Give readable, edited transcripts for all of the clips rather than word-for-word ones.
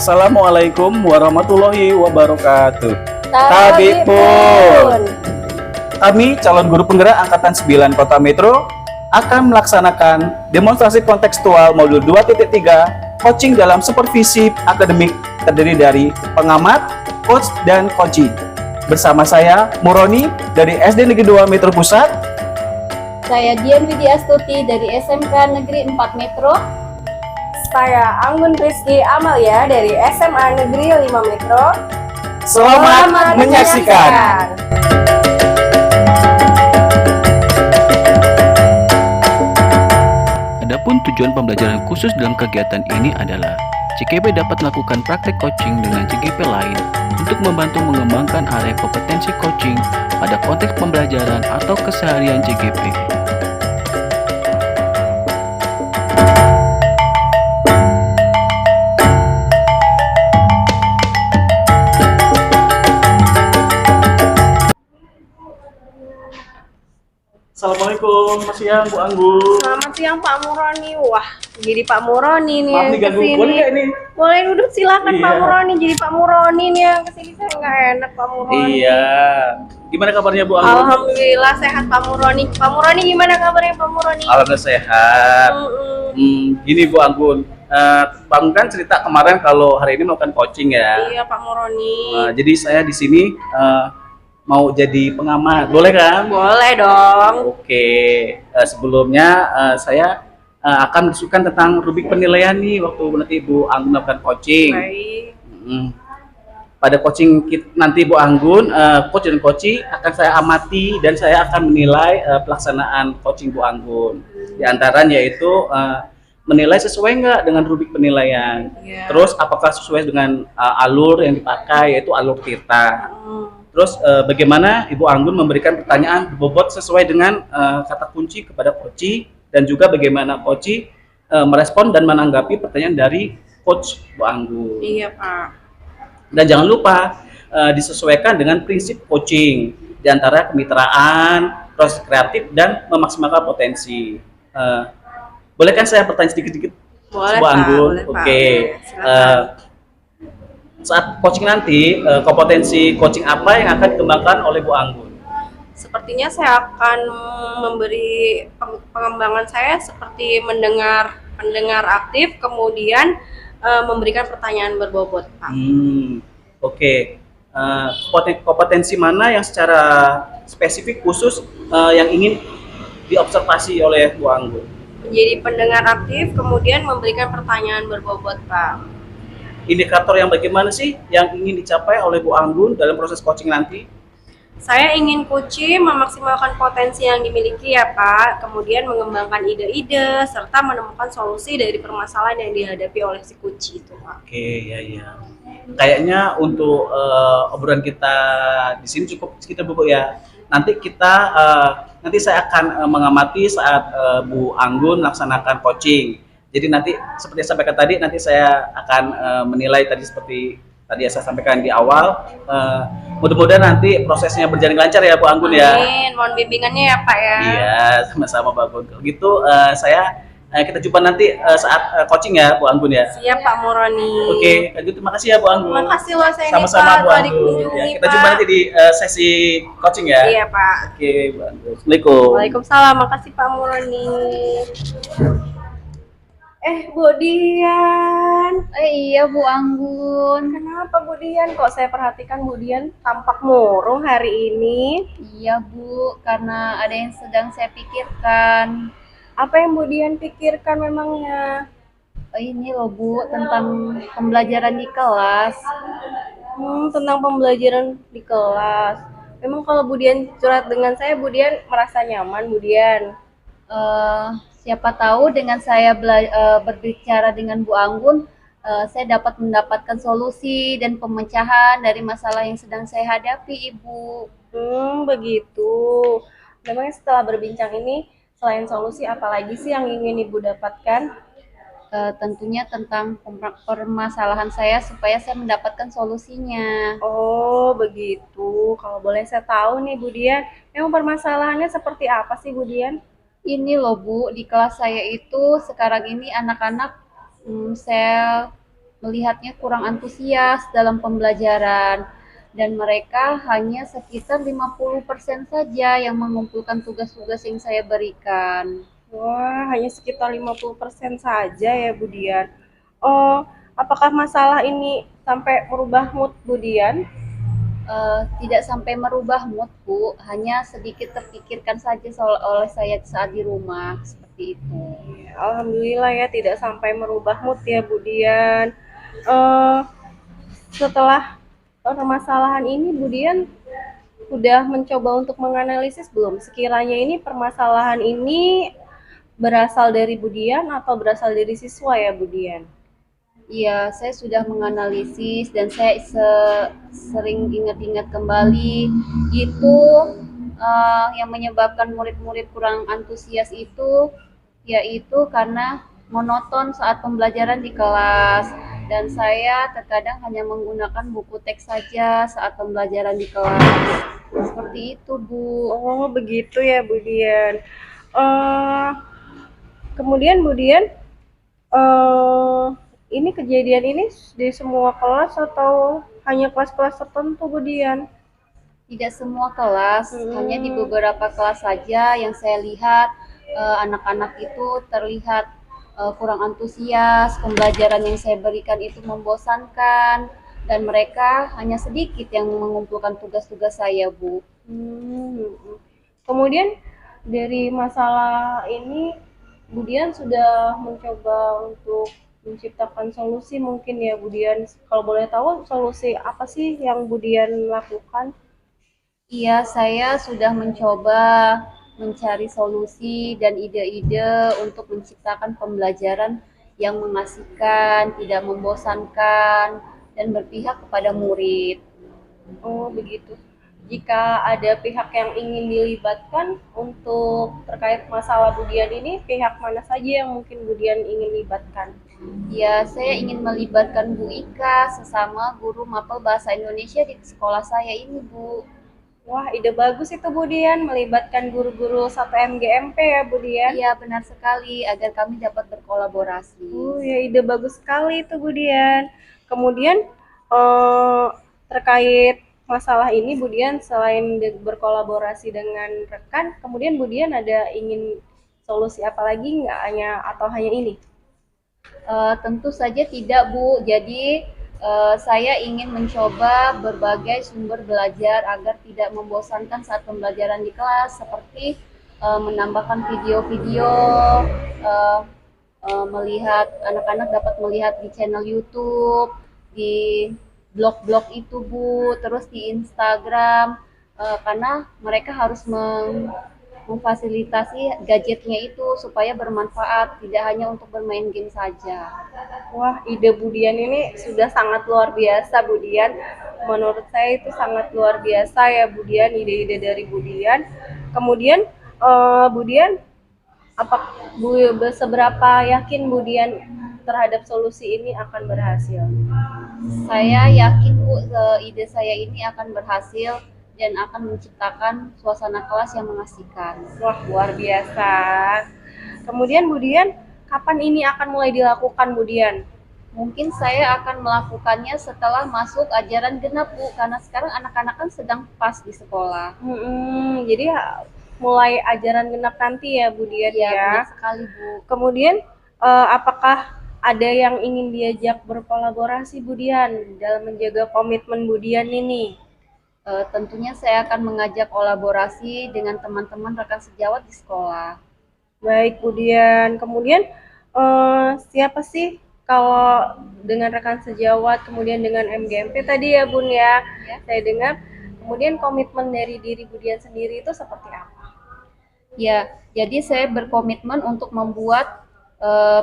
Assalamualaikum warahmatullahi wabarakatuh. Tabipun. Kami calon guru penggerak Angkatan 9 Kota Metro akan melaksanakan demonstrasi kontekstual modul 2.3 coaching dalam supervisi akademik terdiri dari pengamat, coach, dan coaching. Bersama saya Muroni dari SD Negeri 2 Metro Pusat. Saya Dian Widya Astuti dari SMK Negeri 4 Metro. Saya Anggun Rizky Amalia dari SMA Negeri 5 Metro. Selamat menyaksikan. Adapun tujuan pembelajaran khusus dalam kegiatan ini adalah CGP dapat melakukan praktek coaching dengan CGP lain untuk membantu mengembangkan area kompetensi coaching pada konteks pembelajaran atau keseharian CGP. Assalamualaikum, Mas Siang, Bu Anggun. Selamat siang Pak Muroni. Wah, jadi Pak Muroni nih Maaf yang nih ganggu, kesini. boleh nggak ini? Boleh duduk silakan Iya. Pak Muroni. Jadi Pak Muroni nih yang kesini, saya nggak enak Pak Muroni. Iya. Gimana kabarnya Bu Anggun? Alhamdulillah sehat Pak Muroni. Pak Muroni gimana kabarnya Pak Muroni? Alhamdulillah sehat. Gini Bu Anggun, Pak Anggun kan cerita kemarin kalau hari ini melakukan coaching ya. Iya Pak Muroni. Jadi saya di sini mau jadi pengamat, boleh kan? Boleh dong. Oke, sebelumnya saya akan diskusikan tentang rubrik penilaian nih waktu nanti Bu Anggun melakukan coaching. Baik. Pada coaching nanti Bu Anggun, coach dan coachee akan saya amati dan saya akan menilai pelaksanaan coaching Bu Anggun. Di antaranya yaitu menilai sesuai nggak dengan rubrik penilaian. Iya. Terus apakah sesuai dengan alur yang dipakai yaitu alur Tirta. Terus bagaimana Ibu Anggun memberikan pertanyaan berbobot sesuai dengan kata kunci kepada coachee dan juga bagaimana coachee merespon dan menanggapi pertanyaan dari coach Bu Anggun. Iya Pak. Dan jangan lupa disesuaikan dengan prinsip coaching di antara kemitraan, proses kreatif dan memaksimalkan potensi. Boleh kan saya bertanya sedikit-sedikit? Boleh Bu Pak. Anggun? Boleh, Pak. Oke. Silakan. Saat coaching nanti, kompetensi coaching apa yang akan dikembangkan oleh Bu Anggun? Sepertinya saya akan memberi pengembangan saya seperti mendengar aktif, kemudian memberikan pertanyaan berbobot, Pak. Oke. Kompetensi mana yang secara spesifik khusus yang ingin diobservasi oleh Bu Anggun? Menjadi pendengar aktif, kemudian memberikan pertanyaan berbobot, Pak. Indikator yang bagaimana sih yang ingin dicapai oleh Bu Anggun dalam proses coaching nanti? Saya ingin coaching memaksimalkan potensi yang dimiliki ya Pak, kemudian mengembangkan ide-ide, serta menemukan solusi dari permasalahan yang dihadapi oleh si coaching itu Pak. Oke, ya. Kayaknya untuk obrolan kita di sini cukup sekitar Bu ya. Nanti saya akan mengamati saat Bu Anggun melaksanakan coaching. Jadi nanti seperti saya sampaikan tadi, nanti saya akan menilai tadi seperti tadi yang saya sampaikan di awal. Mudah-mudahan nanti prosesnya berjalan lancar ya Bu Anggun ya. Amin, mohon bimbingannya ya Pak ya. Iya, sama-sama Bu Anggun. Kalau gitu kita jumpa nanti saat coaching ya Bu Anggun ya. Siap Pak Muroni. Oke, kalau gitu terima kasih ya Bu Anggun. Terima kasih loh saya Sama-sama Bu telah Anggun. dikunjungi, Ya, kita Pak. jumpa nanti di sesi coaching ya. Iya Pak. Oke, Bu Anggun. Assalamualaikum. Waalaikumsalam, makasih Pak Muroni. Bu Dian. Iya Bu Anggun. Kenapa Bu Dian? Kok saya perhatikan Bu Dian tampak murung hari ini? Iya Bu, karena ada yang sedang saya pikirkan. Apa yang Bu Dian pikirkan memangnya? Ini loh Bu, tentang pembelajaran di kelas. Tentang pembelajaran di kelas. Memang kalau Bu Dian curhat dengan saya, Bu Dian merasa nyaman Bu Dian? Siapa tahu dengan saya berbicara dengan Bu Anggun, saya dapat mendapatkan solusi dan pemecahan dari masalah yang sedang saya hadapi, Ibu. Begitu. Memangnya setelah berbincang ini, selain solusi, apalagi sih yang ingin Ibu dapatkan? Tentunya tentang permasalahan saya supaya saya mendapatkan solusinya. Oh, begitu. Kalau boleh saya tahu nih, Bu Dian, memang permasalahannya seperti apa sih, Bu Dian? Ini loh Bu, di kelas saya itu sekarang ini anak-anak saya melihatnya kurang antusias dalam pembelajaran dan mereka hanya sekitar 50% saja yang mengumpulkan tugas-tugas yang saya berikan. Wah, hanya sekitar 50% saja ya, Bu Dian. Oh, apakah masalah ini sampai merubah mood Bu Dian? Tidak sampai merubah mood, Bu, hanya sedikit terpikirkan saja oleh saya saat di rumah, seperti itu. Alhamdulillah ya, tidak sampai merubah mood ya, Bu Dian. Eh, Setelah permasalahan ini, Bu Dian udah mencoba untuk menganalisis belum? Sekiranya ini permasalahan ini berasal dari Bu Dian atau berasal dari siswa ya, Bu Dian? Iya, saya sudah menganalisis dan saya sering ingat-ingat kembali itu yang menyebabkan murid-murid kurang antusias itu yaitu karena monoton saat pembelajaran di kelas dan saya terkadang hanya menggunakan buku teks saja saat pembelajaran di kelas. Seperti itu, Bu. Oh, begitu ya, Bu Dian. Eh, Kemudian Bu Dian, eh, ini kejadian ini di semua kelas atau hanya kelas-kelas tertentu, Bu Dian? Tidak semua kelas, hanya di beberapa kelas saja yang saya lihat anak-anak itu terlihat kurang antusias, pembelajaran yang saya berikan itu membosankan, dan mereka hanya sedikit yang mengumpulkan tugas-tugas saya, Bu. Hmm. Kemudian dari masalah ini, Bu Dian sudah mencoba untuk menciptakan solusi mungkin ya, Bu Dian. Kalau boleh tahu solusi apa sih yang Bu Dian lakukan? Iya, saya sudah mencoba mencari solusi dan ide-ide untuk menciptakan pembelajaran yang mengasihkan, tidak membosankan, dan berpihak kepada murid. Oh, begitu. Jika ada pihak yang ingin dilibatkan untuk terkait masalah Bu Dian ini, pihak mana saja yang mungkin Bu Dian ingin libatkan? Ya, saya ingin melibatkan Bu Ika, sesama guru mapel bahasa Indonesia di sekolah saya ini, Bu. Wah, ide bagus itu Bu Dian, melibatkan guru-guru satu MGMP ya Bu Dian. Iya, benar sekali, agar kami dapat berkolaborasi. Ya ide bagus sekali itu Bu Dian. Kemudian eh, terkait masalah ini Bu Dian selain berkolaborasi dengan rekan, kemudian Bu Dian ada ingin solusi apa lagi nggak hanya ini? Tentu saja tidak, Bu. Jadi saya ingin mencoba berbagai sumber belajar agar tidak membosankan saat pembelajaran di kelas, seperti menambahkan video-video, uh, melihat anak-anak dapat melihat di channel YouTube, di blog-blog itu, Bu, terus di Instagram, karena mereka harus memfasilitasi gadgetnya itu supaya bermanfaat, tidak hanya untuk bermain game saja. Wah, ide Bu Dian ini sudah sangat luar biasa Bu Dian. Menurut saya itu sangat luar biasa ya Bu Dian, ide-ide dari Bu Dian. Kemudian Bu Dian, seberapa yakin Bu Dian terhadap solusi ini akan berhasil? Saya yakin, Bu, ide saya ini akan berhasil dan akan menciptakan suasana kelas yang mengasihkan. Wah, luar biasa. Kemudian Bu Dian, kapan ini akan mulai dilakukan Bu Dian? Mungkin saya akan melakukannya setelah masuk ajaran genap, Bu, karena sekarang anak-anak kan sedang pas di sekolah. Jadi mulai ajaran genap nanti ya Bu Dian ya. Benar sekali, Bu. Kemudian apakah ada yang ingin diajak berkolaborasi Bu Dian dalam menjaga komitmen Bu Dian ini? Tentunya saya akan mengajak kolaborasi dengan teman-teman rekan sejawat di sekolah. Baik Bu Dian. Kemudian siapa sih kalau dengan rekan sejawat, kemudian dengan MGMP tadi ya Bun ya, saya dengar. Kemudian komitmen dari diri Bu Dian sendiri itu seperti apa? Ya, jadi saya berkomitmen untuk membuat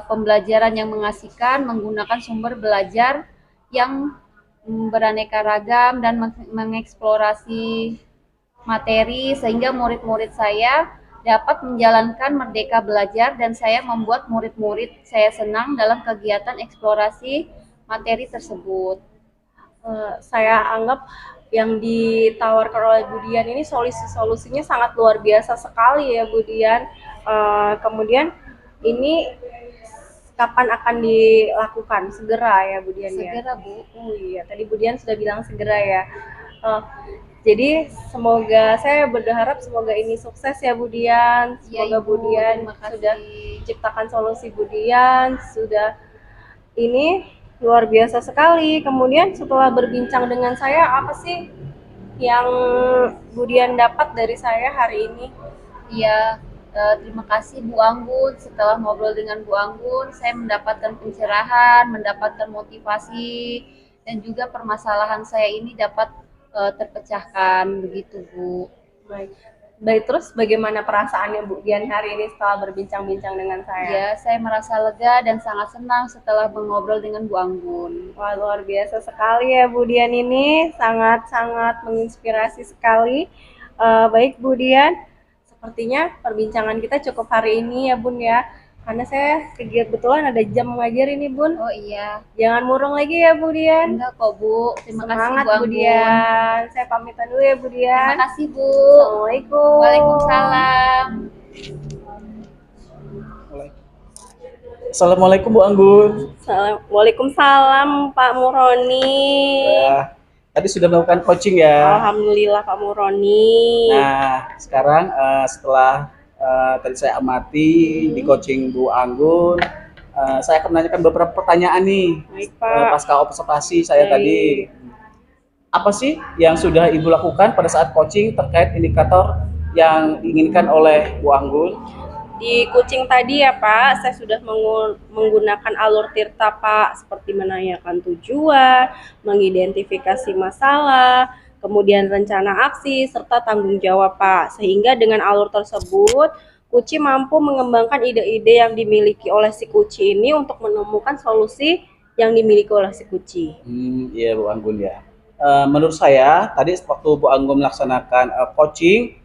pembelajaran yang mengasihkan menggunakan sumber belajar yang beraneka ragam dan mengeksplorasi materi sehingga murid-murid saya dapat menjalankan merdeka belajar dan saya membuat murid-murid saya senang dalam kegiatan eksplorasi materi tersebut. Saya anggap yang ditawarkan oleh Bu Dian ini solusinya sangat luar biasa sekali ya Bu Dian. Kemudian ini kapan akan dilakukan? Segera ya Bu Dian ya? Segera, Bu. Oh iya, tadi Bu Dian sudah bilang segera ya. Oh, jadi semoga, saya berharap semoga ini sukses ya Bu Dian. Iya, Semoga Ibu. Bu Dian Terima kasih. sudah ciptakan solusi Bu Dian, sudah ini luar biasa sekali. Kemudian setelah berbincang dengan saya, apa sih yang Bu Dian dapat dari saya hari ini? Iya, terima kasih Bu Anggun. Setelah ngobrol dengan Bu Anggun, saya mendapatkan pencerahan, mendapatkan motivasi, dan juga permasalahan saya ini dapat terpecahkan begitu Bu. Baik. Baik, terus bagaimana perasaannya Bu Dian hari ini setelah berbincang-bincang dengan saya? Ya, saya merasa lega dan sangat senang setelah mengobrol dengan Bu Anggun. Wah, luar biasa sekali ya Bu Dian ini, sangat-sangat menginspirasi sekali. Baik Bu Dian, sepertinya perbincangan kita cukup hari ini ya Bun ya. Karena saya kebetulan ada jam mengajar ini Bun. Oh iya, Jangan murung lagi ya Bu Dian. enggak kok Bu. Terima kasih Semangat Bu Bu Anggun. Dian. Saya pamitan dulu ya Bu Terima Dian. kasih Bu. Assalamualaikum. Waalaikumsalam. Assalamualaikum Bu Anggun. Waalaikumsalam Pak Muroni. Ya, tadi sudah melakukan coaching ya. Alhamdulillah Pak Muroni. Nah, sekarang setelah tadi saya amati di coaching Bu Anggun, saya akan menanyakan beberapa pertanyaan nih. Baik Pak. Pasca observasi saya Baik. tadi. Apa sih yang sudah Ibu lakukan pada saat coaching terkait indikator yang diinginkan oleh Bu Anggun? Di kucing tadi ya Pak, saya sudah menggunakan alur tirta Pak, seperti menanyakan tujuan, mengidentifikasi masalah, kemudian rencana aksi, serta tanggung jawab Pak. Sehingga dengan alur tersebut, Kuci mampu mengembangkan ide-ide yang dimiliki oleh si Kuci ini untuk menemukan solusi yang dimiliki oleh si Kuci. Iya Bu Anggun ya. Menurut saya tadi waktu Bu Anggun melaksanakan coaching,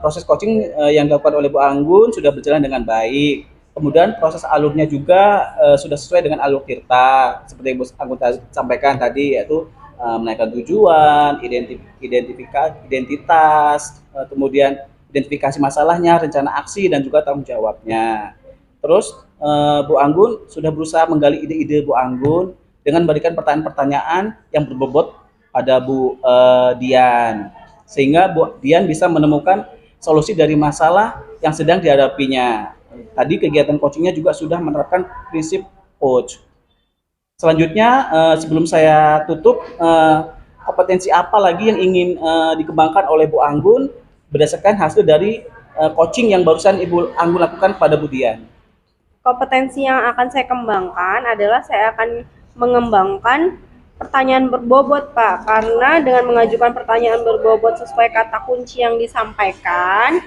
proses coaching yang dilakukan oleh Bu Anggun sudah berjalan dengan baik. Kemudian proses alurnya juga sudah sesuai dengan alur tirta seperti yang Bu Anggun sampaikan tadi, yaitu menaikkan tujuan, identitas, kemudian identifikasi masalahnya, rencana aksi, dan juga tanggung jawabnya. Terus Bu Anggun sudah berusaha menggali ide-ide Bu Anggun dengan memberikan pertanyaan-pertanyaan yang berbobot pada Bu Dian, sehingga Bu Dian bisa menemukan solusi dari masalah yang sedang dihadapinya. Tadi kegiatan coachingnya juga sudah menerapkan prinsip coach. Selanjutnya, sebelum saya tutup, kompetensi apa lagi yang ingin dikembangkan oleh Bu Anggun berdasarkan hasil dari coaching yang barusan Ibu Anggun lakukan pada Bu Dian? Kompetensi yang akan saya kembangkan adalah saya akan mengembangkan pertanyaan berbobot Pak, karena dengan mengajukan pertanyaan berbobot sesuai kata kunci yang disampaikan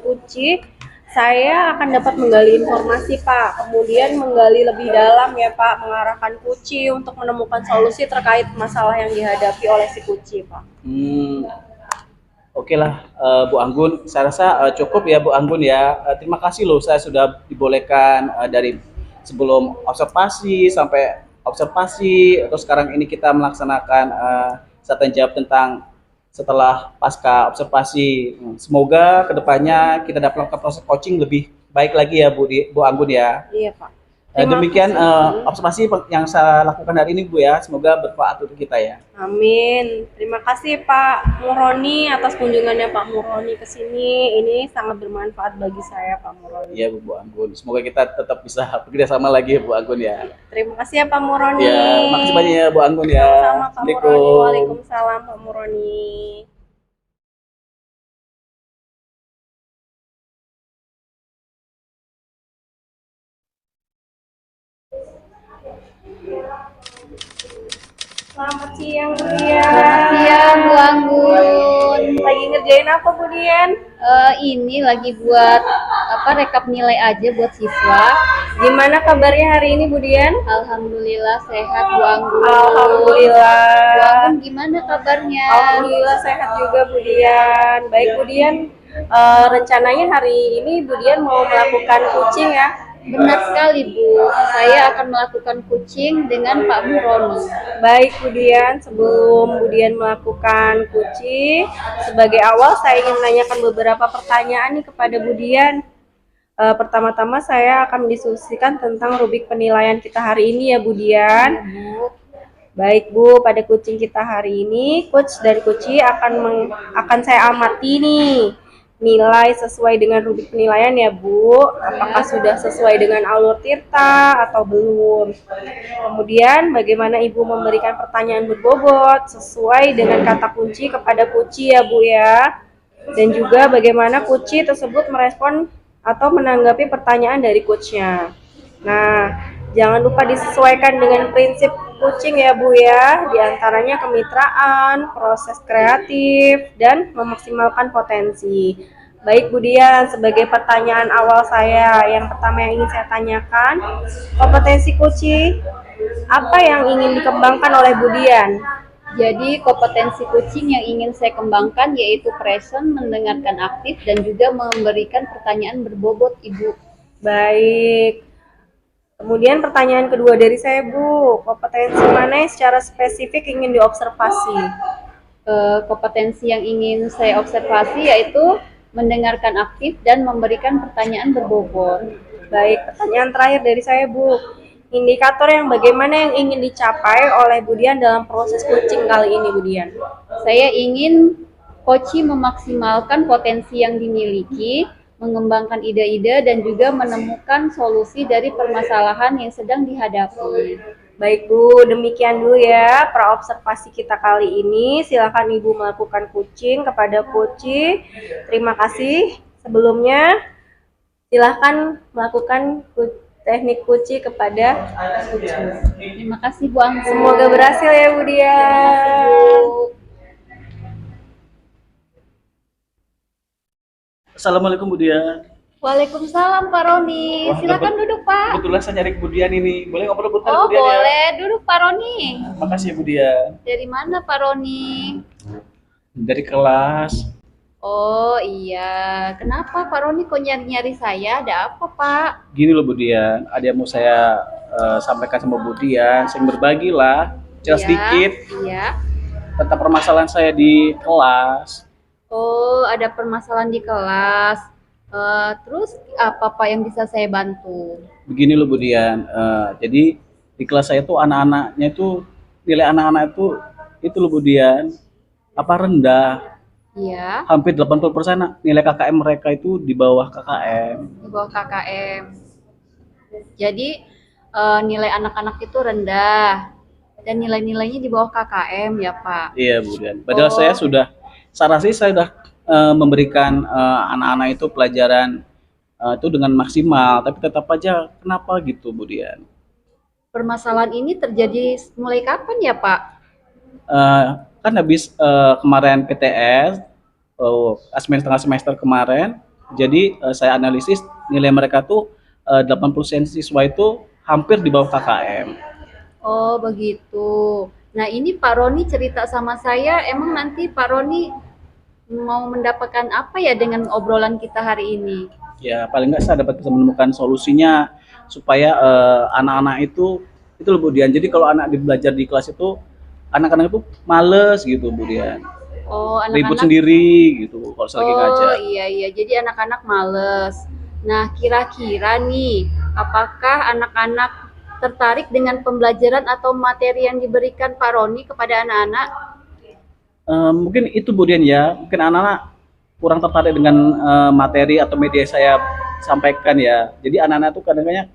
Kuci, saya akan dapat menggali informasi Pak, kemudian menggali lebih dalam ya Pak, mengarahkan Kuci untuk menemukan solusi terkait masalah yang dihadapi oleh si Kuci Pak. Oke lah Bu Anggun, saya rasa cukup ya Bu Anggun ya. Terima kasih loh, saya sudah dibolehkan dari sebelum observasi sampai observasi, terus sekarang ini kita melaksanakan tanya jawab tentang setelah pasca observasi. Semoga kedepannya kita dapat melakukan proses coaching lebih baik lagi ya Bu Anggun ya. Iya Pak. Demikian observasi yang saya lakukan hari ini Bu ya, semoga bermanfaat untuk kita ya. Amin. Terima kasih Pak Muroni atas kunjungannya Pak Muroni ke sini. Ini sangat bermanfaat bagi saya Pak Muroni. Iya Bu Anggun, semoga kita tetap bisa bekerja sama lagi ya Bu Anggun ya. Terima kasih ya Pak Muroni. Ya, makasih banyak ya Bu Anggun ya. Sama Pak Muroni. Waalaikumsalam Pak Muroni. Selamat siang Bu Dian. Selamat siang Bu Anggun. Lagi ngerjain apa Bu Dian? Ini lagi buat rekap nilai aja buat siswa. Gimana kabarnya hari ini Bu Dian? Alhamdulillah sehat Bu Anggun. Alhamdulillah. Bu Anggun gimana kabarnya? Alhamdulillah sehat juga Bu Dian. Baik Bu Dian, rencananya hari ini Bu Dian mau melakukan coaching ya? Benar sekali Bu, saya akan melakukan coaching dengan Pak Muroni. Baik Bu Dian, sebelum Bu Dian melakukan coaching, sebagai awal saya ingin menanyakan beberapa pertanyaan nih kepada Bu Dian. Pertama-tama saya akan mendiskusikan tentang rubrik penilaian kita hari ini ya Bu Dian. Bu. Baik Bu, pada kucing kita hari ini, coach dari Kuci akan saya amati nih nilai sesuai dengan rubrik penilaian ya Bu. Apakah sudah sesuai dengan alur tirta atau belum? Kemudian bagaimana Ibu memberikan pertanyaan berbobot sesuai dengan kata kunci kepada Kuci ya Bu ya. Dan juga bagaimana Kuci tersebut merespon atau menanggapi pertanyaan dari coachnya. Nah, jangan lupa disesuaikan dengan prinsip kucing ya Bu ya, diantaranya kemitraan, proses kreatif, dan memaksimalkan potensi. Baik Bu Dian, sebagai pertanyaan awal saya, yang pertama yang ingin saya tanyakan, kompetensi kucing, apa yang ingin dikembangkan oleh Bu Dian? Jadi kompetensi kucing yang ingin saya kembangkan yaitu present, mendengarkan aktif, dan juga memberikan pertanyaan berbobot Ibu. Baik. Kemudian pertanyaan kedua dari saya Bu, kompetensi mana yang secara spesifik ingin diobservasi? Kompetensi yang ingin saya observasi yaitu mendengarkan aktif dan memberikan pertanyaan berbobot. Baik, pertanyaan terakhir dari saya Bu, indikator yang bagaimana yang ingin dicapai oleh Bu Dian dalam proses coaching kali ini Bu Dian? Saya ingin coaching memaksimalkan potensi yang dimiliki, mengembangkan ide-ide, dan juga menemukan solusi dari permasalahan yang sedang dihadapi. Baik Bu, demikian dulu ya praobservasi kita kali ini. Silakan Ibu melakukan coaching kepada Kuci. Terima kasih. Sebelumnya silakan melakukan teknik Kuci kepada Kuci. Terima kasih Bu Anggun. Semoga berhasil ya Bu Dian. Assalamualaikum Bu Dian. Waalaikumsalam Pak Roni. Wah, Silakan duduk Pak. Kebetulan saya nyari Bu Dian ini. Boleh ngobrol bentar Oh Bu Dian ya? boleh, duduk Pak Roni. Makasih ya Bu Dian. Dari mana Pak Roni? Dari kelas. Oh iya, kenapa Pak Roni kok nyari-nyari saya? Ada apa Pak? Gini loh Bu Dian, ada yang mau saya sampaikan sama Bu Dian. Saya berbagi lah, Iya, jelas sedikit Iya. tentang permasalahan saya di kelas. Oh, ada permasalahan di kelas. Terus apa Pak yang bisa saya bantu? Begini loh Bu Dian, jadi di kelas saya tuh anak-anaknya itu nilai anak-anak itu loh Bu Dian, apa rendah, Iya, hampir 80% nilai KKM mereka itu di bawah KKM. di bawah KKM. Jadi nilai anak-anak itu rendah dan nilai-nilainya di bawah KKM ya Pak. Iya Bu Dian, padahal Oh. saya sudah sudah memberikan anak-anak itu pelajaran itu dengan maksimal, tapi tetap aja kenapa gitu Bu Dian? Permasalahan ini terjadi mulai kapan ya Pak? Kan habis kemarin PTS, asesmen setengah semester kemarin, jadi saya analisis nilai mereka tuh 80% siswa itu hampir di bawah KKM. Oh begitu. Nah ini Pak Roni cerita sama saya, emang nanti Pak Roni mau mendapatkan apa ya dengan obrolan kita hari ini? Ya paling nggak saya dapat bisa menemukan solusinya supaya anak-anak itu loh Bu Dian. Jadi kalau anak belajar di kelas itu anak-anak itu males gitu Bu Dian. Oh Ribut anak-anak. sendiri gitu kalau saya lagi ngajar. Oh iya, jadi anak-anak males. Nah kira-kira nih, apakah anak-anak tertarik dengan pembelajaran atau materi yang diberikan Pak Roni kepada anak-anak? Mungkin itu Bu Dian ya, mungkin anak-anak kurang tertarik dengan materi atau media saya sampaikan ya. Jadi anak-anak tuh kadang-kadang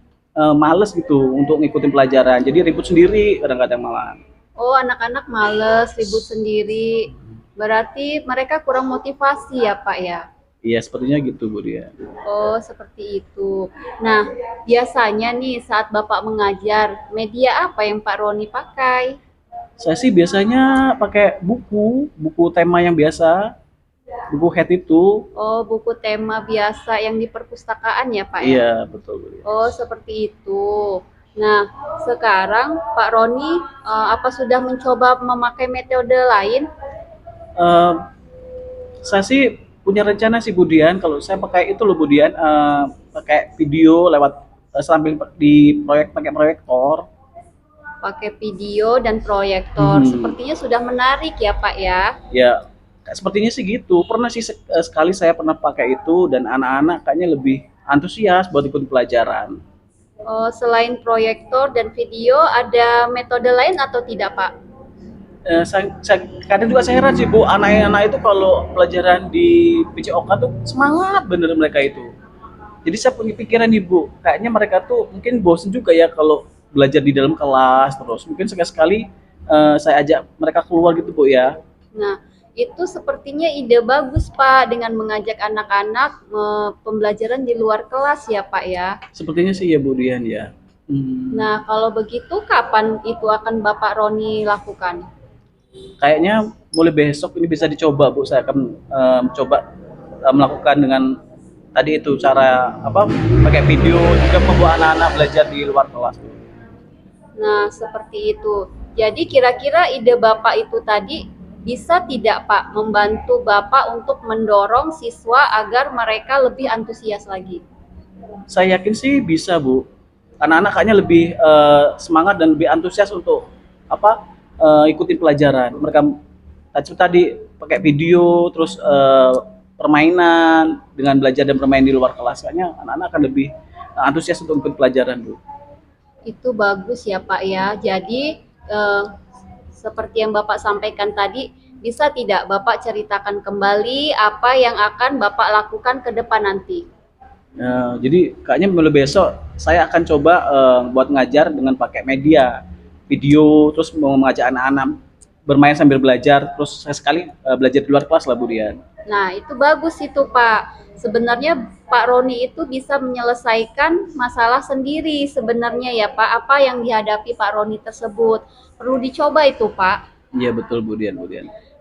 males gitu untuk ngikutin pelajaran, jadi ribut sendiri kadang-kadang malah. Oh anak-anak males, ribut sendiri. Berarti mereka kurang motivasi ya Pak ya? Iya sepertinya gitu Bu Dian. Oh seperti itu. Nah biasanya nih saat Bapak mengajar, media apa yang Pak Roni pakai? Saya sih biasanya pakai buku tema yang biasa, buku head itu. Oh buku tema biasa yang di perpustakaan ya Pak ya? Iya betul Bu Dian. Oh, seperti itu. Nah, sekarang Pak Roni apa sudah mencoba memakai metode lain? Eh, saya sih punya rencana sih Bu Dian, kalau saya pakai itu loh Bu Dian, pakai video lewat sambil di pakai proyektor. Pakai video dan proyektor. Sepertinya sudah menarik ya Pak ya? Ya sepertinya sih gitu. Pernah sih sekali saya pernah pakai itu dan anak-anak kayaknya lebih antusias buat ikut pelajaran. Oh, selain proyektor dan video, ada metode lain atau tidak, Pak? Kadang juga saya heran sih Bu, anak-anak itu kalau pelajaran di PCOK tuh semangat bener mereka itu. Jadi saya punya pikiran nih Bu, kayaknya mereka tuh mungkin bosen juga ya kalau belajar di dalam kelas terus. Mungkin sekali-sekali saya ajak mereka keluar gitu Bu ya. Nah, itu sepertinya ide bagus, Pak, dengan mengajak anak-anak pembelajaran di luar kelas ya, Pak ya. Sepertinya sih ya Bu Dian ya. Nah, kalau begitu kapan itu akan Bapak Roni lakukan? Kayaknya mulai besok ini bisa dicoba Bu. Saya akan coba melakukan dengan tadi itu cara apa pakai video juga membuat anak-anak belajar di luar kelas Bu. Nah, seperti itu. Jadi kira-kira ide Bapak itu tadi bisa tidak Pak membantu Bapak untuk mendorong siswa agar mereka lebih antusias lagi? Saya yakin sih bisa Bu. Anak-anak kayaknya lebih semangat dan lebih antusias untuk apa ikutin pelajaran. Mereka tadi pakai video terus permainan dengan belajar dan bermain di luar kelas, kayaknya anak-anak akan lebih antusias untuk ikut pelajaran Bu. Itu bagus ya Pak ya. Jadi seperti yang Bapak sampaikan tadi, bisa tidak Bapak ceritakan kembali apa yang akan Bapak lakukan ke depan nanti? Jadi kayaknya mulai besok saya akan coba buat ngajar dengan pakai media video, terus mau mengajak anak-anak bermain sambil belajar, terus saya sekali belajar di luar kelas lah Bu Dian. Nah, itu bagus itu Pak. Sebenarnya Pak Roni itu bisa menyelesaikan masalah sendiri sebenarnya ya Pak. Apa yang dihadapi Pak Roni tersebut. Perlu dicoba itu Pak. Iya betul Bu Dian.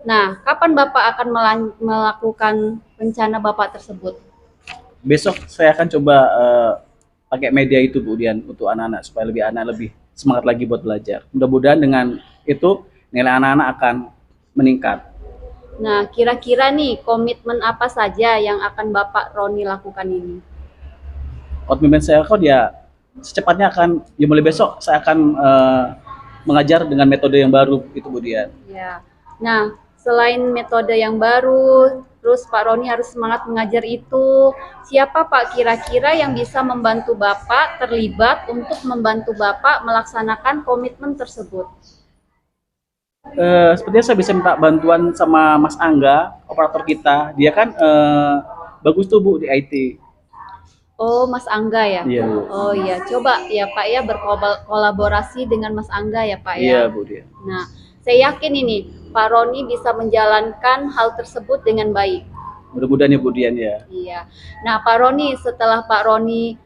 Nah, kapan Bapak akan melakukan rencana Bapak tersebut? Besok saya akan coba pakai media itu Bu Dian untuk anak-anak supaya anak lebih semangat lagi buat belajar. Mudah-mudahan dengan itu nilai anak-anak akan meningkat. Nah, kira-kira nih komitmen apa saja yang akan Bapak Roni lakukan ini? Komitmen saya ya secepatnya akan ya mulai besok saya akan mengajar dengan metode yang baru itu Bu Dian. Ya. Nah, selain metode yang baru, terus Pak Roni harus semangat mengajar itu. Siapa Pak kira-kira yang bisa membantu Bapak terlibat untuk membantu Bapak melaksanakan komitmen tersebut? Sepertinya saya bisa minta bantuan sama Mas Angga, operator kita. Dia kan bagus tuh Bu di IT. Oh, Mas Angga ya? Iya Bu. Oh iya, coba ya Pak ya berkolaborasi dengan Mas Angga ya Pak ya. Iya Bu dia. Nah, saya yakin ini Pak Roni bisa menjalankan hal tersebut dengan baik. Mudah-mudahan ya Bu Dian ya. Iya. Nah, Pak Roni, setelah Pak Roni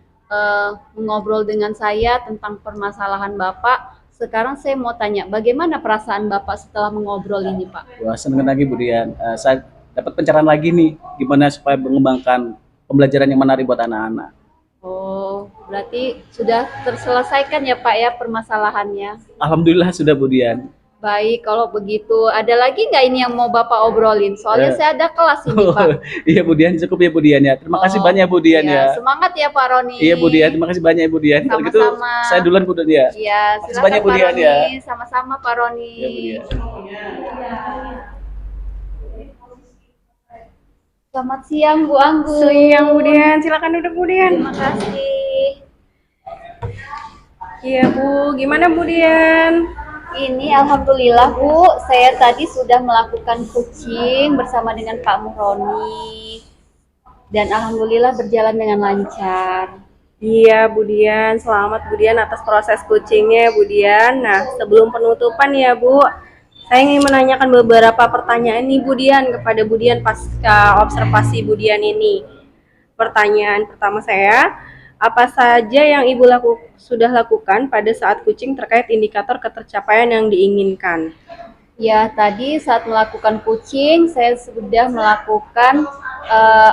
mengobrol dengan saya tentang permasalahan Bapak, sekarang saya mau tanya, bagaimana perasaan Bapak setelah mengobrol ini, Pak? Wah, seneng lagi Bu Dian. Saya dapat pencerahan lagi nih, gimana supaya mengembangkan pembelajaran yang menarik buat anak-anak. Oh, berarti sudah terselesaikan ya, Pak ya permasalahannya. Alhamdulillah sudah Bu Dian. Baik, kalau begitu ada lagi nggak ini yang mau Bapak obrolin? Soalnya saya ada kelas ini, Pak. Iya Bu Dian, cukup ya Bu Dian ya. Terima kasih banyak Bu Dian ya. Semangat ya Pak Roni. Iya Bu Dian, terima kasih banyak Bu Dian. Kalau gitu Sama-sama. saya duluan Bu Dian ya. Iya, Makasih silakan banyak, Bu Pak Dian, Roni. ya. Sama-sama Pak Roni. Iya Bu Dian. Selamat siang Bu Anggun. Siang Bu Dian, silakan duduk Bu Dian. Terima kasih. Iya Bu, gimana Bu Dian? Ini alhamdulillah Bu, saya tadi sudah melakukan coaching bersama dengan Pak Muhroni. Dan alhamdulillah berjalan dengan lancar. Iya Bu Dian, selamat Bu Dian atas proses coachingnya Bu Dian. Nah, sebelum penutupan ya Bu, saya ingin menanyakan beberapa pertanyaan nih Bu Dian kepada Bu Dian pasca observasi Bu Dian ini. Pertanyaan pertama saya, apa saja yang Ibu sudah lakukan pada saat coaching terkait indikator ketercapaian yang diinginkan? Ya, tadi saat melakukan coaching, saya sudah melakukan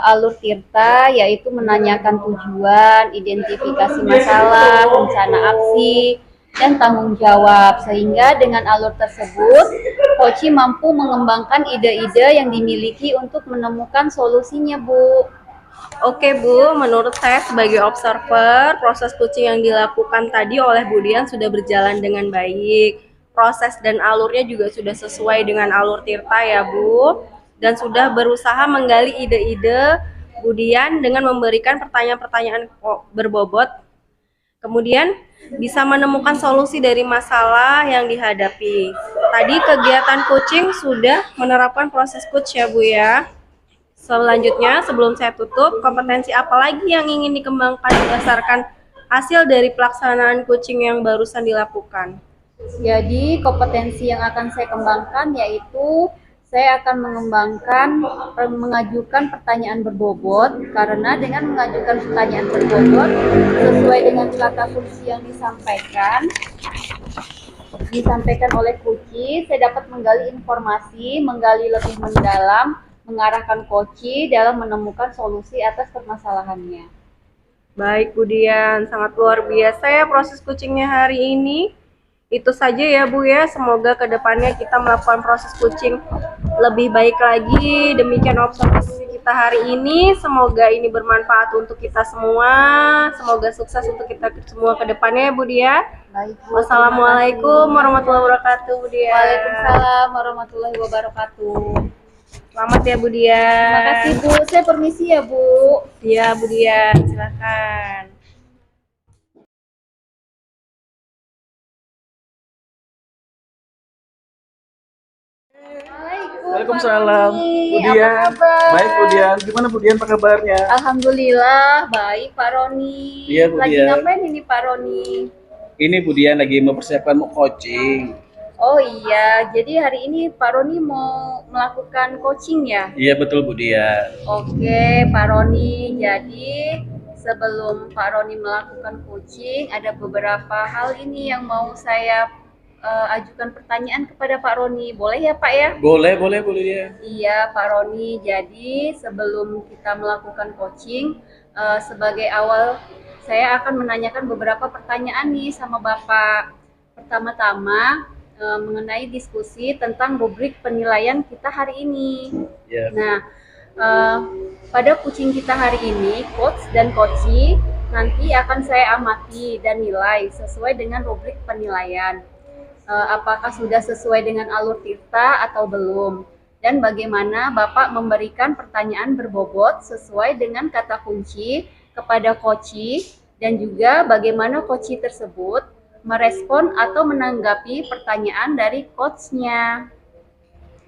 alur tirta, yaitu menanyakan tujuan, identifikasi masalah, rencana aksi, dan tanggung jawab. Sehingga dengan alur tersebut, coach mampu mengembangkan ide-ide yang dimiliki untuk menemukan solusinya, Bu. Oke Bu, menurut saya sebagai observer, proses coaching yang dilakukan tadi oleh Bu Dian sudah berjalan dengan baik. Proses dan alurnya juga sudah sesuai dengan alur tirta ya Bu. Dan sudah berusaha menggali ide-ide Budian dengan memberikan pertanyaan-pertanyaan berbobot, kemudian bisa menemukan solusi dari masalah yang dihadapi. Tadi kegiatan coaching sudah menerapkan proses coach ya Bu ya. Selanjutnya, sebelum saya tutup, kompetensi apa lagi yang ingin dikembangkan berdasarkan hasil dari pelaksanaan coaching yang barusan dilakukan? Jadi kompetensi yang akan saya kembangkan yaitu saya akan mengajukan pertanyaan berbobot, karena dengan mengajukan pertanyaan berbobot sesuai dengan kata kunci yang disampaikan oleh Kuci, saya dapat menggali informasi, menggali lebih mendalam, mengarahkan Koci dalam menemukan solusi atas permasalahannya. Baik Bu Dian, sangat luar biasa ya proses coachingnya hari ini. Itu saja ya Bu ya, semoga kedepannya kita melakukan proses coaching lebih baik lagi. Demikian observasi kita hari ini, semoga ini bermanfaat untuk kita semua, semoga sukses untuk kita semua kedepannya ya Bu Dian. Baik, Bu, Wassalamualaikum warahmatullahi wabarakatuh Bu Dian. Waalaikumsalam warahmatullahi wabarakatuh. Selamat ya Bu Dian. Terima kasih Bu, saya permisi ya Bu. Ya Bu Dian, silakan. Waalaikumsalam. Pak Roni. Budian. Apa kabar? Baik Budian. Gimana Budian, apa kabarnya? Alhamdulillah, baik Pak Roni. Iya, Bu Lagi Dian. ngapain ini Pak Roni? Ini Budian lagi mempersiapkan mau coaching. Oh iya, jadi hari ini Pak Roni mau melakukan coaching ya? Iya betul Budian. Oke Pak Roni, jadi sebelum Pak Roni melakukan coaching, ada beberapa hal ini yang mau saya ajukan pertanyaan kepada Pak Roni. Boleh ya Pak ya? Boleh Budian. Iya Pak Roni, jadi sebelum kita melakukan coaching, sebagai awal saya akan menanyakan beberapa pertanyaan nih sama Bapak. Pertama-tama mengenai diskusi tentang rubrik penilaian kita hari ini. Ya. Nah, pada coaching kita hari ini, coach dan coachee nanti akan saya amati dan nilai sesuai dengan rubrik penilaian. Apakah sudah sesuai dengan alur Tirta atau belum, dan bagaimana Bapak memberikan pertanyaan berbobot sesuai dengan kata kunci kepada coachee, dan juga bagaimana coachee tersebut merespon atau menanggapi pertanyaan dari coachnya.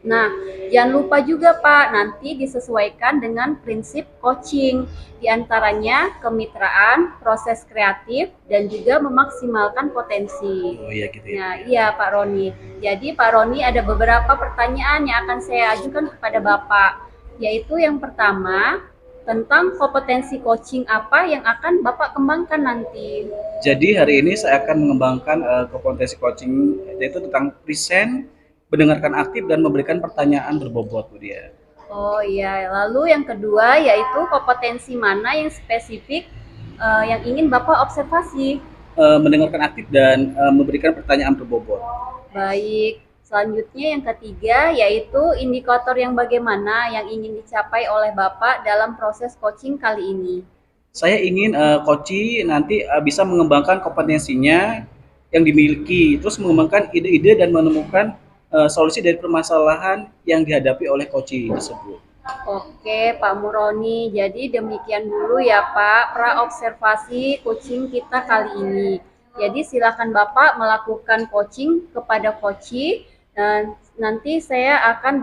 Nah, jangan lupa juga Pak, nanti disesuaikan dengan prinsip coaching, diantaranya kemitraan, proses kreatif, dan juga memaksimalkan potensi. Oh iya gitu ya. Nah, iya Pak Roni. Jadi Pak Roni ada beberapa pertanyaan yang akan saya ajukan kepada Bapak, yaitu yang pertama, tentang kompetensi coaching apa yang akan Bapak kembangkan nanti. Jadi hari ini saya akan mengembangkan kompetensi coaching, yaitu tentang present, mendengarkan aktif, dan memberikan pertanyaan berbobot Budian. Oh iya, lalu yang kedua yaitu kompetensi mana yang spesifik yang ingin Bapak observasi. Mendengarkan aktif dan memberikan pertanyaan berbobot. Baik, selanjutnya yang ketiga yaitu indikator yang bagaimana yang ingin dicapai oleh Bapak dalam proses coaching kali ini. Saya ingin coachee nanti bisa mengembangkan kompetensinya yang dimiliki, terus mengembangkan ide-ide dan menemukan solusi dari permasalahan yang dihadapi oleh coachee tersebut. Oke Pak Muroni, jadi demikian dulu ya Pak praobservasi coaching kita kali ini. Jadi silakan Bapak melakukan coaching kepada coachee, dan nanti saya akan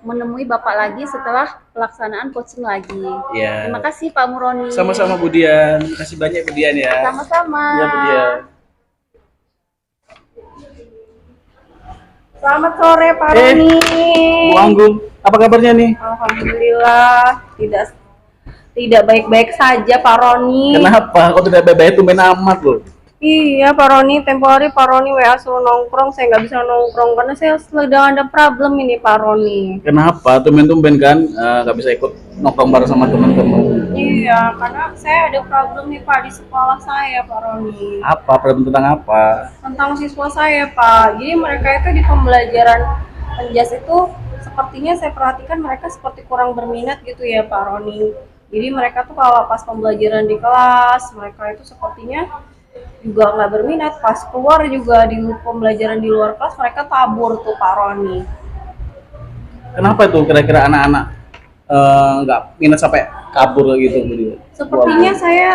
menemui Bapak lagi setelah pelaksanaan coaching lagi. Ya. Terima kasih Pak Muroni. Sama-sama Budian, terima kasih banyak Budian ya. Sama-sama. Ya Budian. Selamat sore Pak Roni. Bu Anggun, apa kabarnya nih? Alhamdulillah, tidak baik-baik saja Pak Roni. Kenapa? Kok tidak baik-baik, tumben amat loh. Iya Pak Roni, tempo hari Pak Roni WA suruh nongkrong, saya nggak bisa nongkrong karena saya sedang ada problem ini Pak Roni. Kenapa? Tumben-tumben kan nggak bisa ikut nongkrong bareng sama teman-teman. Iya, karena saya ada problem nih Pak di sekolah saya Pak Roni. Apa? Problem tentang apa? Tentang siswa saya Pak. Jadi mereka itu di pembelajaran penjas itu sepertinya saya perhatikan mereka seperti kurang berminat gitu ya Pak Roni. Jadi mereka tuh kalau pas pembelajaran di kelas, mereka itu sepertinya juga nggak berminat, pas keluar juga di pembelajaran di luar kelas mereka tabur tuh Pak Roni. Kenapa itu kira-kira anak-anak nggak minat sampai kabur gitu Bu Dian? Sepertinya saya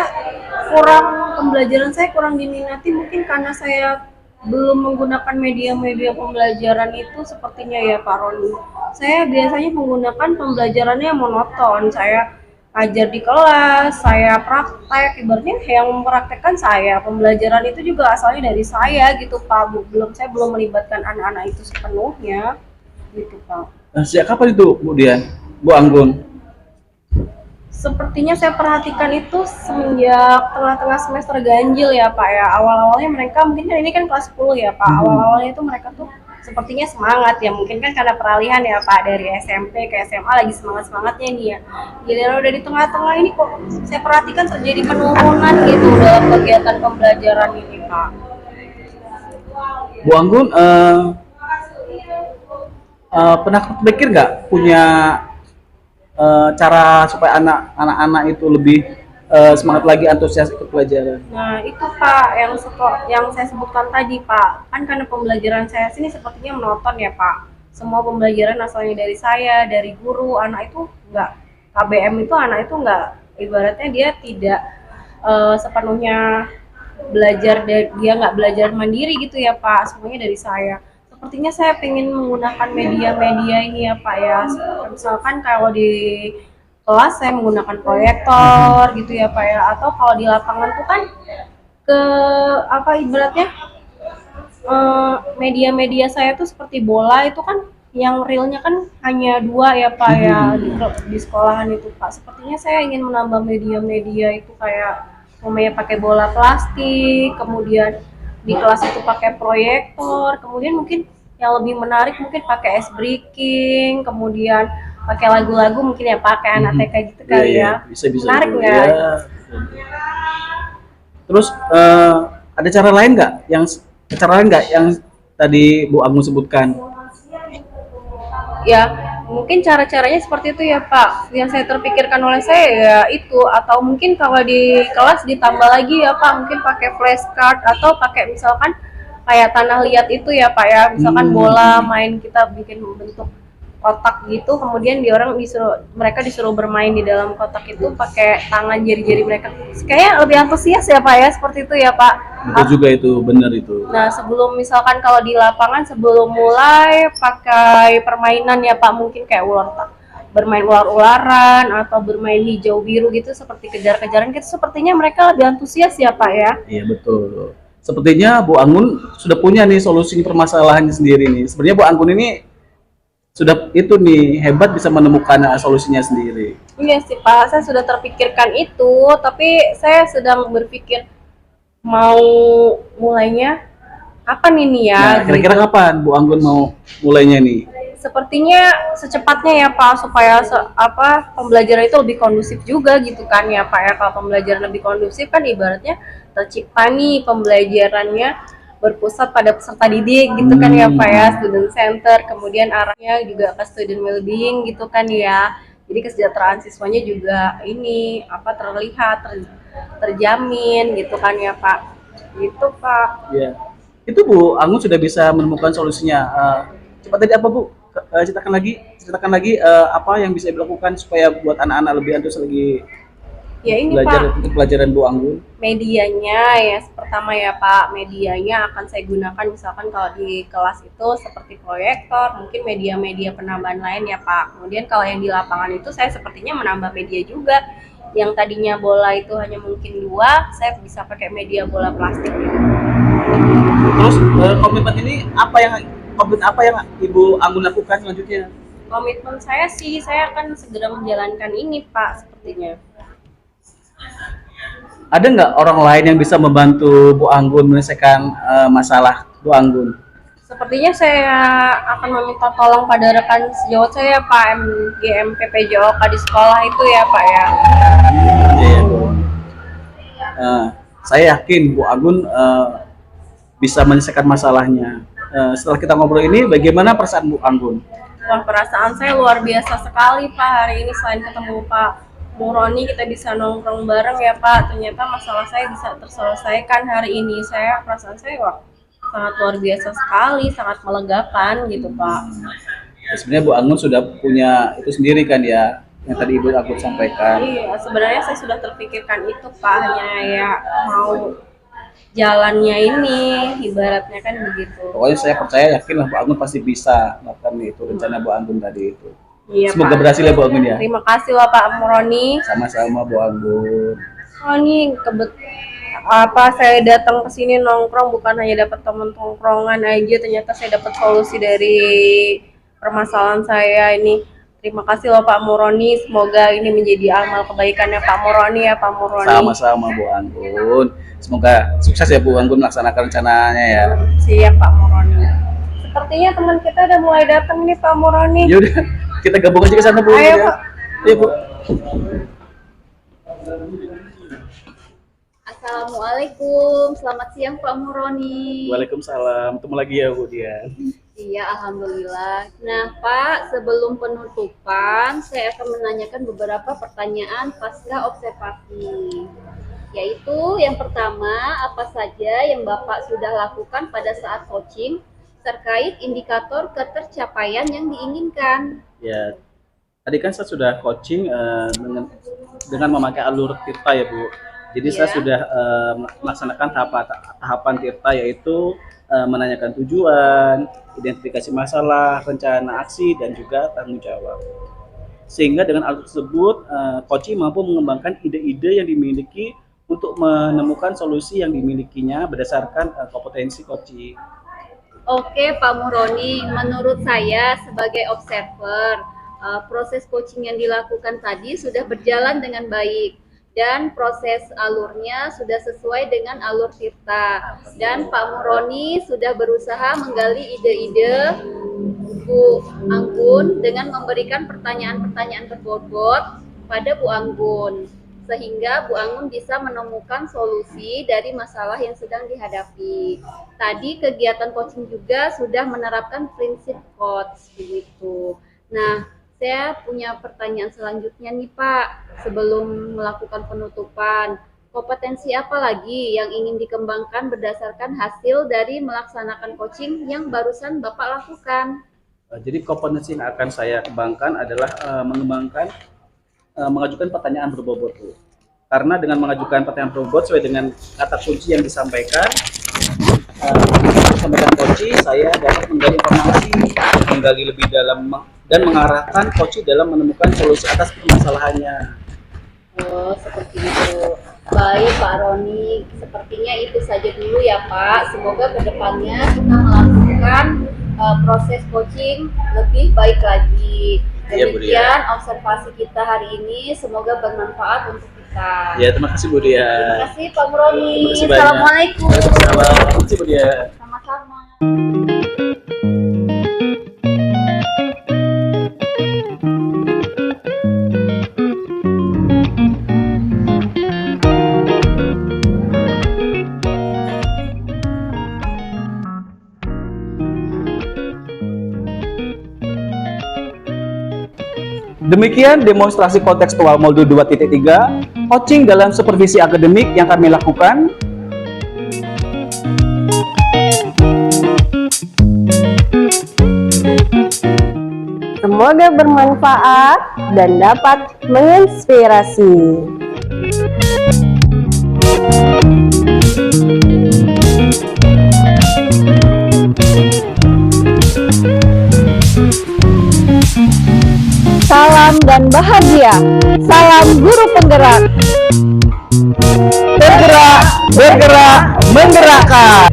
pembelajaran saya kurang diminati, mungkin karena saya belum menggunakan media-media pembelajaran itu sepertinya ya Pak Roni. Saya biasanya menggunakan pembelajarannya yang monoton. Saya ajar di kelas, saya praktek, ibaratnya yang mempraktekkan saya. Pembelajaran itu juga asalnya dari saya gitu Pak. Saya belum melibatkan anak-anak itu sepenuhnya gitu Pak. Nah, sejak kapan itu Bu Dian? Bu Anggun? Sepertinya saya perhatikan itu semenjak tengah-tengah semester ganjil ya Pak ya. Awal-awalnya mereka mungkin kan ini kan kelas 10 ya Pak. Awal-awalnya itu mereka tuh sepertinya semangat ya. Mungkin kan karena peralihan ya Pak dari SMP ke SMA lagi semangat-semangatnya nih ya. Giliran udah di tengah-tengah ini kok saya perhatikan terjadi penurunan gitu dalam kegiatan pembelajaran ini Pak. Bu Anggun pernah berpikir nggak punya cara supaya anak-anak itu lebih semangat lagi, antusias ikut pelajaran? Nah itu Pak yang saya sebutkan tadi Pak, kan karena pembelajaran saya sini sepertinya monoton ya Pak. Semua pembelajaran asalnya dari saya, dari guru, anak itu nggak, KBM itu anak itu nggak, ibaratnya dia tidak sepenuhnya belajar, dia nggak belajar mandiri gitu ya Pak, semuanya dari saya. Sepertinya saya ingin menggunakan media-media ini ya Pak ya. Misalkan kalau di kelas saya menggunakan proyektor gitu ya Pak ya. Atau kalau di lapangan tuh kan ibaratnya media-media saya tuh seperti bola itu kan yang realnya kan hanya 2 ya Pak ya di sekolahan itu Pak. Sepertinya saya ingin menambah media-media itu kayak pakai bola plastik, kemudian di kelas itu pakai proyektor, kemudian mungkin yang lebih menarik mungkin pakai ice breaking, kemudian pakai lagu-lagu mungkin ya pakai anak TK gitu kali ya. Bisa Menarik gitu. nggak? Ya. Terus ada cara lain nggak yang tadi Bu Anggun sebutkan? Ya mungkin cara-caranya seperti itu ya Pak. Yang saya terpikirkan oleh saya ya itu, atau mungkin kalau di kelas ditambah lagi ya Pak, mungkin pakai flashcard atau pakai misalkan kayak tanah liat itu ya Pak ya, misalkan bola main kita bikin bentuk kotak gitu, kemudian mereka disuruh bermain di dalam kotak itu pakai tangan, jari-jari mereka. Kayaknya lebih antusias ya Pak ya, seperti itu ya Pak. Betul juga itu, benar itu. Nah sebelum misalkan kalau di lapangan sebelum mulai pakai permainan ya Pak, mungkin kayak bermain ular-ularan atau bermain hijau biru gitu seperti kejar-kejaran gitu, sepertinya mereka lebih antusias ya Pak ya. Iya betul. Sepertinya Bu Anggun sudah punya nih solusi permasalahannya sendiri nih. Sebenarnya Bu Anggun ini sudah itu nih hebat bisa menemukan solusinya sendiri. Iya sih Pak, saya sudah terpikirkan itu, tapi saya sedang berpikir mau mulainya kapan ini ya? Nah, kira-kira kapan Bu Anggun mau mulainya nih? Sepertinya secepatnya ya Pak, supaya pembelajaran itu lebih kondusif juga gitu kan ya Pak ya. Kalau pembelajaran lebih kondusif kan ibaratnya tercipta nih pembelajarannya berpusat pada peserta didik gitu kan ya Pak ya, student center, kemudian arahnya juga ke student well-being gitu kan ya. Jadi kesejahteraan siswanya juga ini terlihat terjamin gitu kan ya Pak. Gitu Pak. Iya. Itu Bu Anggun sudah bisa menemukan solusinya. Cepat tadi apa Bu? Ceritakan lagi apa yang bisa dilakukan supaya buat anak-anak lebih antusias lagi Ya ini belajar Pak, untuk pelajaran Bu Anggun. medianya ya pertama ya Pak, medianya akan saya gunakan misalkan kalau di kelas itu seperti proyektor, mungkin media-media penambahan lain ya Pak. Kemudian kalau yang di lapangan itu saya sepertinya menambah media juga. Yang tadinya bola itu hanya mungkin 2, saya bisa pakai media bola plastik. Terus komitmen ini apa yang Ibu Anggun lakukan selanjutnya? Komitmen saya sih, saya akan segera menjalankan ini Pak, sepertinya. Ada nggak orang lain yang bisa membantu Bu Anggun menyelesaikan masalah Bu Anggun? Sepertinya saya akan meminta tolong pada rekan sejawat saya Pak, MGM PPJOK di sekolah itu ya Pak ya. Iya. Saya yakin Bu Anggun bisa menyelesaikan masalahnya. Setelah kita ngobrol ini, bagaimana perasaan Bu Anggun? Wah, perasaan saya luar biasa sekali Pak hari ini. Selain ketemu Pak Muroni, kita bisa nongkrong bareng ya Pak. Ternyata masalah saya bisa terselesaikan hari ini. Perasaan saya sangat luar biasa sekali, sangat melegakan gitu Pak. Ya, sebenarnya Bu Anggun sudah punya itu sendiri kan ya, yang tadi Ibu aku sampaikan. Iya, sebenarnya saya sudah terpikirkan itu Pak, hanya ya mau jalannya ini, ibaratnya kan begitu. Pokoknya saya percaya yakin lah Bu Anggun pasti bisa melakukan itu rencana Bu Anggun tadi itu. Iya, Semoga Pak. berhasil ya Bu Anggun ya. Terima kasih lah Pak Muroni. Sama-sama Bu Anggun. Oh ini saya datang ke sini nongkrong bukan hanya dapat teman tongkrongan aja, ternyata saya dapat solusi dari permasalahan saya ini. Terima kasih loh Pak Muroni, semoga ini menjadi amal kebaikannya Pak Muroni ya Pak Muroni. Sama-sama Bu Anggun. Semoga sukses ya Bu Anggun melaksanakan rencananya ya. Siap Pak Muroni. Sepertinya teman kita udah mulai datang nih Pak Muroni. Yaudah, kita gabung aja ke sana Bu. Ayo, Ya. Pak. Ayo Bu. Assalamualaikum, selamat siang Pak Muroni. Waalaikumsalam. Ketemu lagi ya Bu Dian. Iya, alhamdulillah. Nah, Pak, sebelum penutupan, saya akan menanyakan beberapa pertanyaan pasca observasi. Yaitu yang pertama, apa saja yang Bapak sudah lakukan pada saat coaching terkait indikator ketercapaian yang diinginkan? Ya, tadi kan saya sudah coaching dengan memakai alur Tirta ya Bu. Jadi saya Ya. sudah melaksanakan tahapan Tirta, yaitu menanyakan tujuan, identifikasi masalah, rencana aksi, dan juga tanggung jawab. Sehingga dengan alur tersebut, coaching mampu mengembangkan ide-ide yang dimiliki untuk menemukan solusi yang dimilikinya berdasarkan kompetensi coaching. Oke, Pak Muroni, menurut saya sebagai observer, proses coaching yang dilakukan tadi sudah berjalan dengan baik dan proses alurnya sudah sesuai dengan alur Tirta. Dan Pak Muroni sudah berusaha menggali ide-ide Bu Anggun dengan memberikan pertanyaan-pertanyaan berbobot pada Bu Anggun, sehingga Bu Anggun bisa menemukan solusi dari masalah yang sedang dihadapi. Tadi kegiatan coaching juga sudah menerapkan prinsip coach begitu. Nah, saya punya pertanyaan selanjutnya nih Pak, sebelum melakukan penutupan. Kompetensi apa lagi yang ingin dikembangkan berdasarkan hasil dari melaksanakan coaching yang barusan Bapak lakukan? Jadi kompetensi yang akan saya kembangkan adalah mengajukan pertanyaan berbobot Bu. Karena dengan mengajukan pertanyaan berbobot sesuai dengan kata kunci yang disampaikan, coaching, saya dapat menggali informasi, menggali lebih dalam dan mengarahkan coaching dalam menemukan solusi atas permasalahannya. Oh, seperti itu. Baik Pak Roni, sepertinya itu saja dulu ya Pak. Semoga kedepannya kita melakukan proses coaching lebih baik lagi. Iya, Bu Dian. Demikian observasi kita hari ini, semoga bermanfaat untuk kita. Ya, terima kasih Bu Dian. Terima kasih Pak Roni. Terima kasih banyak. Assalamualaikum. Waalaikumsalam. Terima kasih Bu Dian. Sama-sama. Demikian demonstrasi kontekstual modul 2.3 coaching dalam supervisi akademik yang kami lakukan. Semoga bermanfaat dan dapat menginspirasi. Salam dan bahagia. Salam guru penggerak. Bergerak, bergerak, menggerakkan.